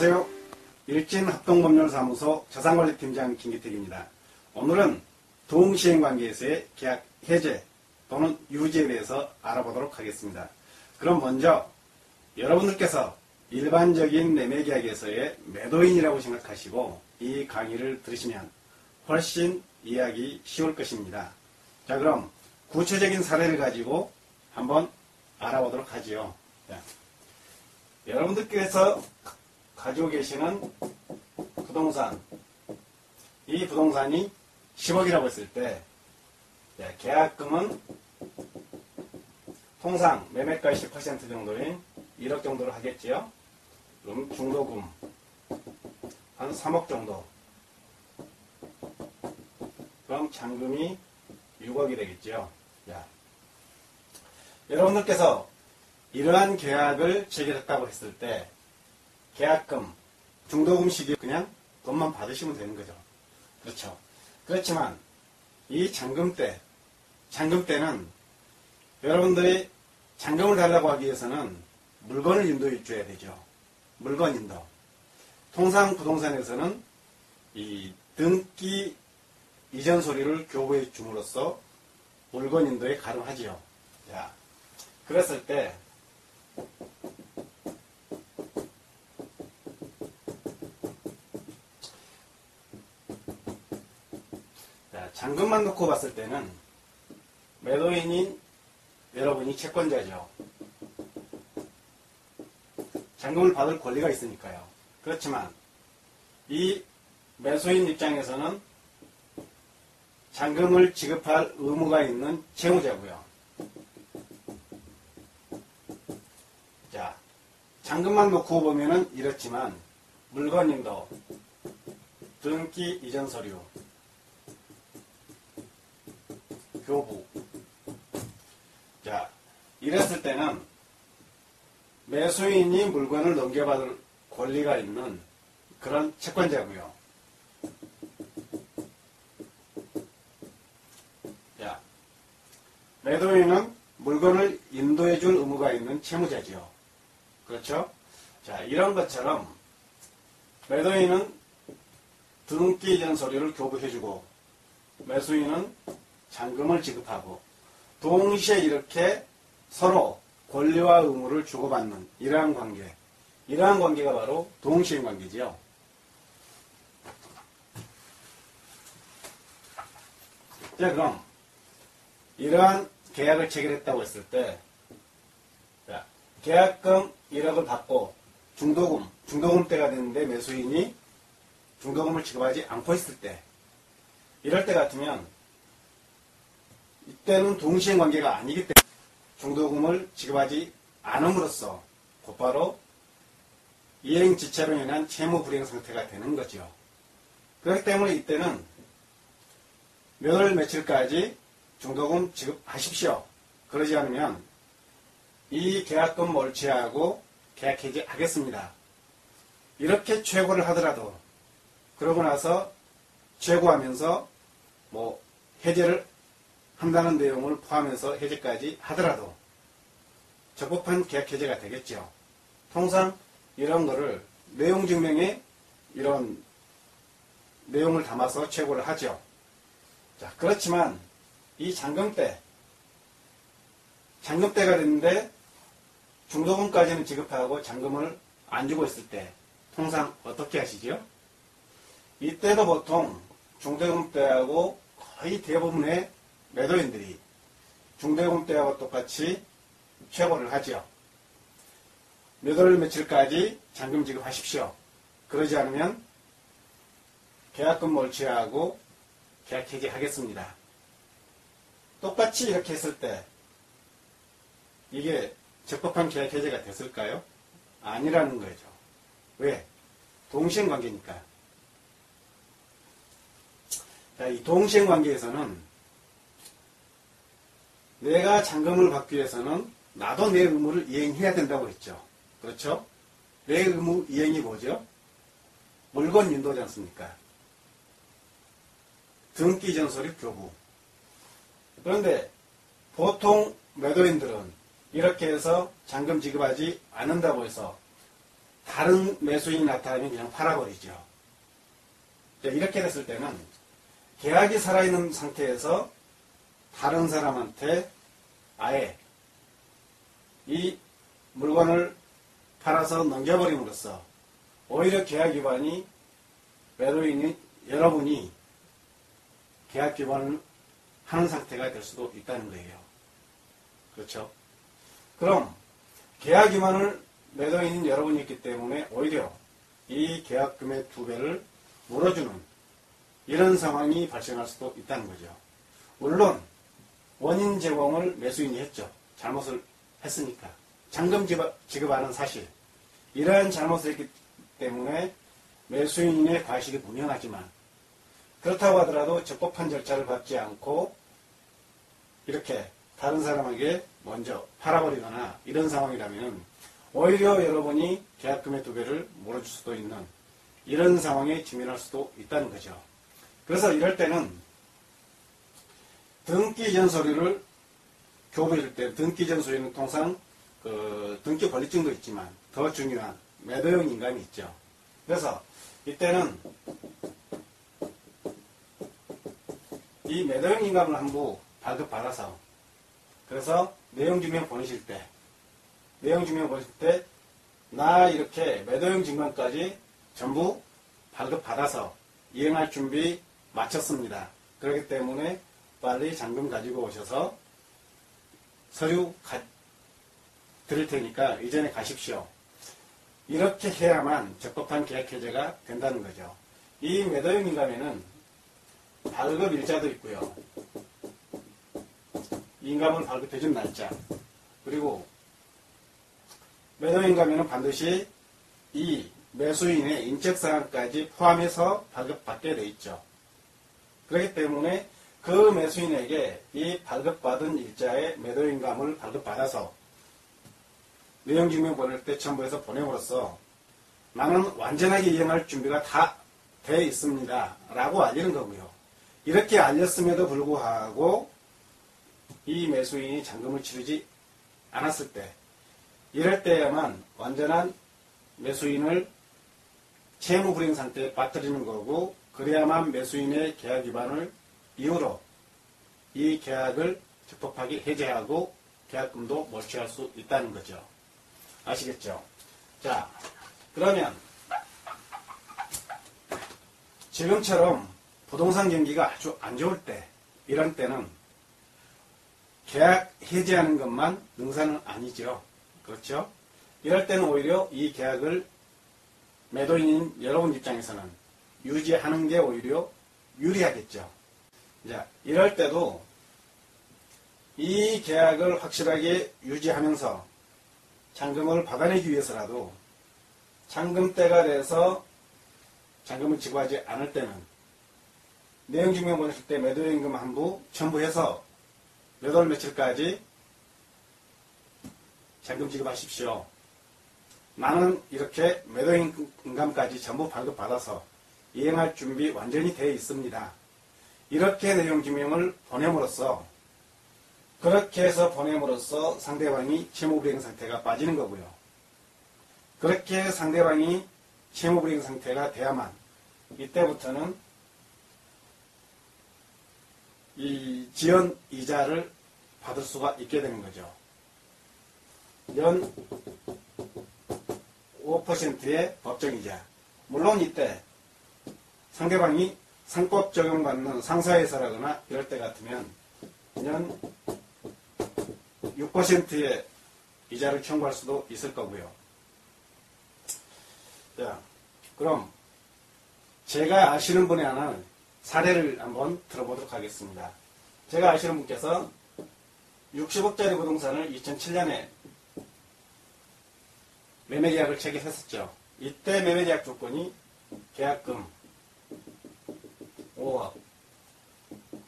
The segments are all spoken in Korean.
안녕하세요. 일진합동법률사무소 자산관리팀장 김기택입니다. 오늘은 동시행관계에서의 계약 해제 또는 유지에 대해서 알아보도록 하겠습니다. 그럼 먼저 여러분들께서 일반적인 매매계약에서의 매도인이라고 생각하시고 이 강의를 들으시면 훨씬 이해하기 쉬울 것입니다. 자, 그럼 구체적인 사례를 가지고 한번 알아보도록 하지요. 자, 여러분들께서 가지고 계시는 부동산, 이 부동산이 10억이라고 했을 때 계약금은 통상 매매가의 10% 정도인 1억 정도로 하겠지요. 그럼 중도금 한 3억 정도, 그럼 잔금이 6억이 되겠지요. 여러분들께서 이러한 계약을 체결했다고 했을 때 계약금, 중도금 시기에 그냥 돈만 받으시면 되는 거죠. 그렇죠. 그렇지만 이 잔금 때는 여러분들이 잔금을 달라고 하기 위해서는 물건을 인도해 줘야 되죠. 물건 인도. 통상 부동산에서는 이 등기 이전 서류를 교부해 줌으로써 물건 인도에 가능하지요. 자, 그랬을 때 잔금만 놓고 봤을 때는 매도인인 여러분이 채권자죠. 잔금을 받을 권리가 있으니까요. 그렇지만 이 매수인 입장에서는 잔금을 지급할 의무가 있는 채무자고요. 자, 잔금만 놓고 보면은 이렇지만 물건인도, 등기 이전 서류, 교부. 자, 이랬을 때는 매수인이 물건을 넘겨받을 권리가 있는 그런 채권자고요. 자, 매도인은 물건을 인도해 줄 의무가 있는 채무자지요. 그렇죠? 자, 이런 것처럼 매도인은 등기 이전 서류를 교부해주고 매수인은 잔금을 지급하고 동시에 이렇게 서로 권리와 의무를 주고받는 이러한 관계가 바로 동시행 관계지요. 자, 그럼 이러한 계약을 체결했다고 했을 때 계약금 1억을 받고 중도금 때가 됐는데 매수인이 중도금을 지급하지 않고 있을 때, 이럴 때 같으면 이때는 동시행 관계가 아니기 때문에 중도금을 지급하지 않음으로써 곧바로 이행지체로 인한 채무 불이행 상태가 되는 거죠. 그렇기 때문에 이때는 몇 월 며칠까지 중도금 지급하십시오. 그러지 않으면 이 계약금 몰취하고 계약 해지하겠습니다. 이렇게 최고를 하더라도, 그러고 나서 최고하면서 해제를 한다는 내용을 포함해서 해제까지 하더라도 적법한 계약 해제가 되겠죠. 통상 이런 거를 내용 증명에 이런 내용을 담아서 최고를 하죠. 자, 그렇지만 이 잔금 때가 됐는데 중도금까지는 지급하고 잔금을 안 주고 있을 때 통상 어떻게 하시죠? 이때도 보통 중도금 때하고 거의 대부분의 매도인들이 중도금 때하고 똑같이 최고를 하죠. 몇 월 며칠까지 잔금 지급하십시오. 그러지 않으면 계약금 몰취하고 계약 해지하겠습니다. 똑같이 이렇게 했을 때 이게 적법한 계약 해지가 됐을까요? 아니라는 거죠. 왜? 동시행 관계니까. 자, 이 동시행 관계에서는 내가 잔금을 받기 위해서는 나도 내 의무를 이행해야 된다고 했죠. 그렇죠? 내 의무 이행이 뭐죠? 물건 인도지 않습니까? 등기 이전 서류 교부. 그런데 보통 매도인들은 이렇게 해서 잔금 지급하지 않는다고 해서 다른 매수인이 나타나면 그냥 팔아버리죠. 자, 이렇게 됐을 때는 계약이 살아있는 상태에서 다른 사람한테 아예 이 물건을 팔아서 넘겨버림으로써 오히려 계약 위반이 매도인이 여러분이 계약 위반을 하는 상태가 될 수도 있다는 거예요. 그렇죠? 그럼 계약 위반을 매도인인 여러분이 있기 때문에 오히려 이 계약금의 2배를 물어주는 이런 상황이 발생할 수도 있다는 거죠. 물론 원인 제공을 매수인이 했죠. 잘못을 했으니까. 잔금 지급하는 사실. 이러한 잘못을 했기 때문에 매수인의 과실이 분명하지만 그렇다고 하더라도 적법한 절차를 밟지 않고 이렇게 다른 사람에게 먼저 팔아버리거나 이런 상황이라면 오히려 여러분이 계약금의 2배를 물어줄 수도 있는 이런 상황에 직면할 수도 있다는 거죠. 그래서 이럴 때는 등기 이전 서류를 교부해줄 때 등기 이전 서류는 통상 등기 권리증도 있지만 더 중요한 매도용 인감이 있죠. 그래서 이때는 이 매도용 인감을 한부 발급받아서 그래서 내용증명 보내실 때 나 이렇게 매도용 증명까지 전부 발급받아서 이행할 준비 마쳤습니다. 그렇기 때문에 빨리 잔금 가지고 오셔서 서류 드릴 테니까 이전에 가십시오. 이렇게 해야만 적법한 계약 해제가 된다는 거죠. 이 매도용 인감에는 발급 일자도 있고요. 인감을 발급해준 날짜 그리고 매도용 인감에는 반드시 이 매수인의 인적사항까지 포함해서 발급받게 되어 있죠. 그렇기 때문에 그 매수인에게 이 발급받은 일자의 매도인감을 발급받아서 내용증명 보낼 때 첨부해서 보냄으로써 나는 완전하게 이행할 준비가 다 되어 있습니다. 라고 알리는 거고요. 이렇게 알렸음에도 불구하고 이 매수인이 잔금을 치르지 않았을 때 이럴 때야만 완전한 매수인을 채무불이행 상태에 빠뜨리는 거고 그래야만 매수인의 계약 위반을 이유로 이 계약을 적법하게 해제하고 계약금도 몰취할 수 있다는 거죠. 아시겠죠? 자, 그러면 지금처럼 부동산 경기가 아주 안 좋을 때 이런 때는 계약 해제하는 것만 능사는 아니죠. 그렇죠? 이럴 때는 오히려 이 계약을 매도인인 여러분 입장에서는 유지하는 게 오히려 유리하겠죠. 자, 이럴 때도 이 계약을 확실하게 유지하면서 잔금을 받아내기 위해서라도 잔금때가 돼서 잔금을 지급하지 않을 때는 내용증명 보냈을 때 매도인금 한부 첨부해서 몇 월 며칠까지 잔금 지급하십시오. 나는 이렇게 매도인감까지 전부 발급받아서 이행할 준비 완전히 되어 있습니다. 이렇게 내용증명을 보냄으로써 그렇게 해서 보냄으로써 상대방이 채무불이행 상태가 빠지는 거고요. 그렇게 상대방이 채무불이행 상태가 돼야만 이때부터는 이 지연 이자를 받을 수가 있게 되는 거죠. 연 5%의 법정이자. 물론 이때 상대방이 상법 적용받는 상사회사라거나 이럴 때 같으면 연 6%의 이자를 청구할 수도 있을 거고요. 자, 그럼 제가 아시는 분의 하나 사례를 한번 들어보도록 하겠습니다. 제가 아시는 분께서 60억짜리 부동산을 2007년에 매매계약을 체결했었죠. 이때 매매계약 조건이 계약금 5억,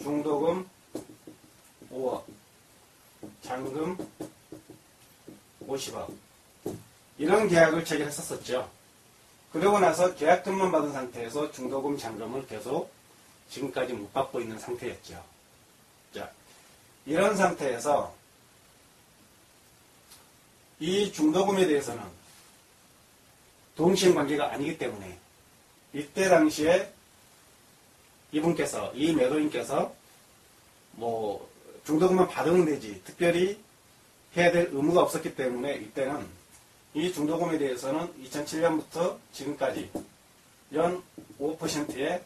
중도금 5억, 잔금 50억 이런 계약을 체결했었죠. 그러고 나서 계약금만 받은 상태에서 중도금, 잔금을 계속 지금까지 못 받고 있는 상태였죠. 자, 이런 상태에서 이 중도금에 대해서는 동시행 관계가 아니기 때문에 이때 당시에 이분께서, 이 매도인께서 뭐 중도금만 받으면 되지 특별히 해야 될 의무가 없었기 때문에 이때는 이 중도금에 대해서는 2007년부터 지금까지 연 5%의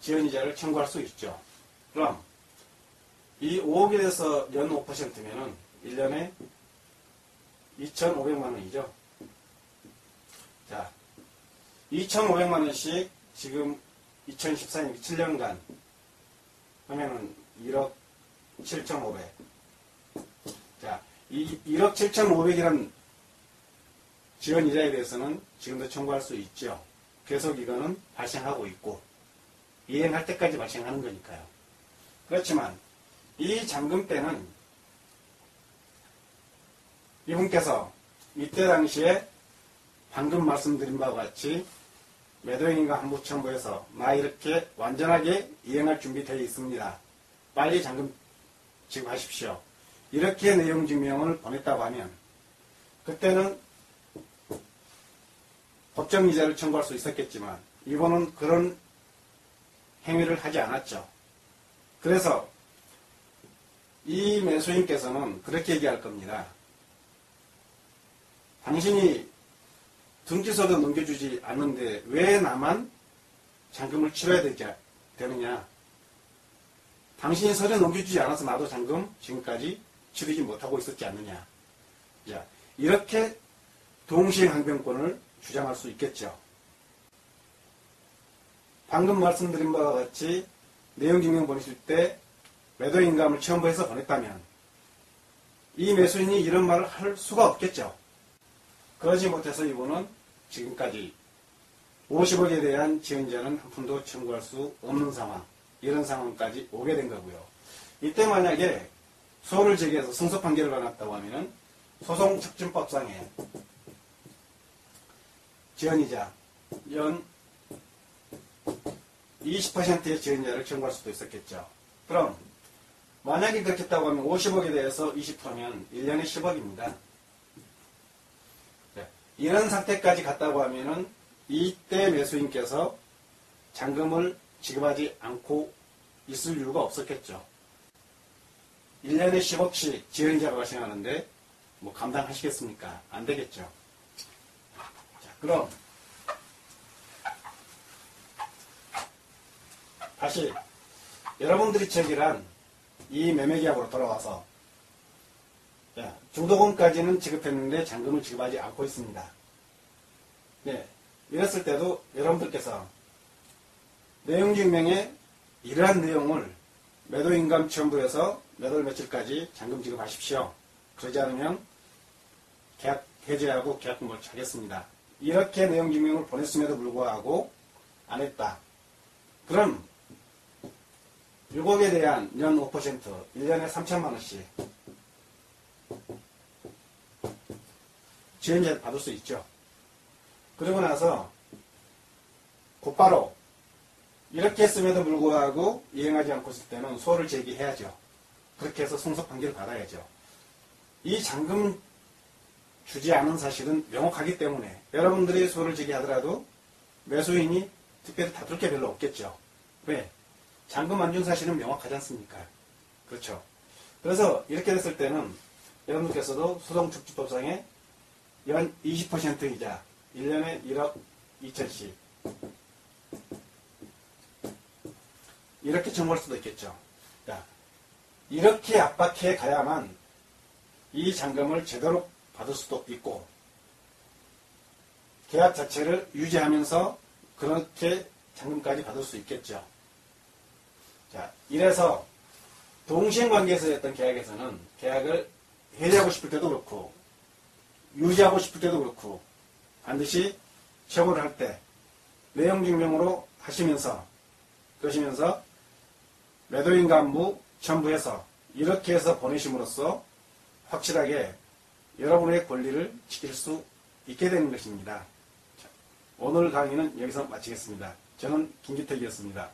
지연이자를 청구할 수 있죠. 그럼 이 5억에 대해서 연 5%면은 1년에 2,500만 원이죠. 자, 2,500만 원씩 지금 2014년 7년간 하면은 1억 7,500. 자, 이 1억 7,500이란 지연이자에 대해서는 지금도 청구할 수 있죠. 계속 이거는 발생하고 있고 이행할 때까지 발생하는 거니까요. 그렇지만 이 잔금 때는 이분께서 이때 당시에 방금 말씀드린 바와 같이 매도인과 한부청구에서 나 이렇게 완전하게 이행할 준비 되어 있습니다. 빨리 잔금 지급하십시오. 이렇게 내용 증명을 보냈다고 하면 그때는 법정이자를 청구할 수 있었겠지만 이번은 그런 행위를 하지 않았죠. 그래서 이 매수인께서는 그렇게 얘기할 겁니다. 당신이 등기소도 넘겨주지 않는데 왜 나만 잔금을 치러야 되느냐. 당신이 서류 넘겨주지 않아서 나도 잔금 지금까지 치르지 못하고 있었지 않느냐. 자, 이렇게 동시행항변권을 주장할 수 있겠죠. 방금 말씀드린 바와 같이 내용증명 보내실 때 매도인감을 첨부해서 보냈다면 이 매수인이 이런 말을 할 수가 없겠죠. 그러지 못해서 이분은 지금까지 50억에 대한 지연이자는 한 푼도 청구할 수 없는 상황, 이런 상황까지 오게 된 거고요. 이때 만약에 소를 제기해서 승소 판결을 받았다고 하면은 소송촉진법상에 지연이자 연 20%의 지연이자를 청구할 수도 있었겠죠. 그럼 만약에 그렇겠다고 하면 50억에 대해서 20%면 1년에 10억입니다. 이런 상태까지 갔다고 하면은 이때 매수인께서 잔금을 지급하지 않고 있을 이유가 없었겠죠. 1년에 10억씩 지연이자가 발생하는데 뭐 감당하시겠습니까? 안 되겠죠. 자, 그럼 다시 여러분들이 체결한 이 매매계약으로 돌아와서 중도금까지는 지급했는데 잔금을 지급하지 않고 있습니다. 네, 이랬을 때도 여러분들께서 내용증명에 이러한 내용을 매도인감 첨부해서 몇 월 며칠까지 잔금 지급하십시오. 그러지 않으면 계약 해지하고 계약금을 차겠습니다. 이렇게 내용증명을 보냈음에도 불구하고 안 했다. 그럼 6억에 대한 연 5%, 1년에 3천만 원씩 지연이자를 받을 수 있죠. 그러고 나서 곧바로 이렇게 했음에도 불구하고 이행하지 않고 있을 때는 소를 제기해야죠. 그렇게 해서 승소 판결을 받아야죠. 이 잔금 주지 않은 사실은 명확하기 때문에 여러분들이 소를 제기하더라도 매수인이 특별히 다툴 게 별로 없겠죠. 왜? 잔금 안 준 사실은 명확하지 않습니까? 그렇죠. 그래서 이렇게 됐을 때는 여러분들께서도 소송축지법상에 연 20% 이자 1년에 1억 2천씩 이렇게 청구할 수도 있겠죠. 자, 이렇게 압박해 가야만 이 잔금을 제대로 받을 수도 있고 계약 자체를 유지하면서 그렇게 잔금까지 받을 수 있겠죠. 자, 이래서 동시행관계에서였던 계약에서는 계약을 해지하고 싶을 때도 그렇고 유지하고 싶을 때도 그렇고 반드시 처분을 할 때 내용증명으로 하시면서 그러시면서 매도인 간부 첨부해서 이렇게 해서 보내심으로써 확실하게 여러분의 권리를 지킬 수 있게 되는 것입니다. 자, 오늘 강의는 여기서 마치겠습니다. 저는 김기택이었습니다.